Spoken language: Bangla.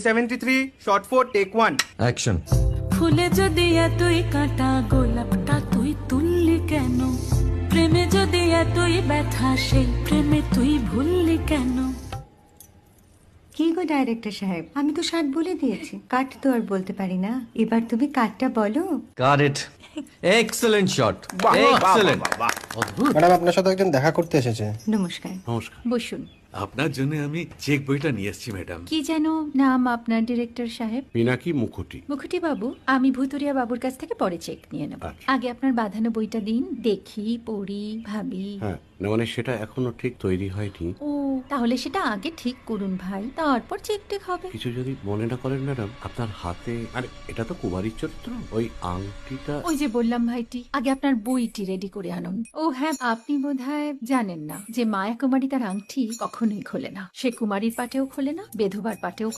73, shot 4, take 1. অ্যাকশন। ফুলে যদি এতই কাঁটা গোলাপটা তুই তুললি কেন? প্রেমে যদি এতই ব্যথা সেই প্রেমে তুই ভুললি কেন? কি গো ডাইরেক্টর সাহেব, আমি তো 60 বলে দিয়েছি, কাট তো আর বলতে পারি না। এবার তুমি কাটটা বলো। Got it. Excellent shot, excellent. Madam আপনার সাথে একজন দেখা করতে এসেছে। নমস্কার, নমস্কার। বসুন। আপনার জন্য আমি চেক বইটা নিয়ে এসেছি ম্যাডাম। কি যেন নাম আপনার ডিরেক্টর সাহেব? পিনাকি মুখোটি। মুখুটি বাবু, আমি ভুতুরিয়া বাবুর কাছ থেকে পরে চেক নিয়ে নেব। আচ্ছা। আগে আপনার বাঁধানো বইটা দিন, দেখি, পড়ি, ভাবি। হ্যাঁ, না মানে সেটা এখনো ঠিক তৈরি হয়নি। ও, তাহলে সেটা আগে ঠিক করুন ভাই, তারপর চেক টেক হবে। কিছু যদি মনে না করেন ম্যাডাম, আপনার হাতে, আরে এটা তো কুমারীর চরিত্র, ওই আংটিটা। ওই যে বললাম ভাইটি, আগে আপনার বইটি রেডি করে আনুন। ও হ্যাঁ, আপনি বোধহয় জানেন না যে মায়া কুমারী তার আংটি কখনোই খোলে না। সে কুমারীর পাটেও খোলে না, বেধবার পাটেও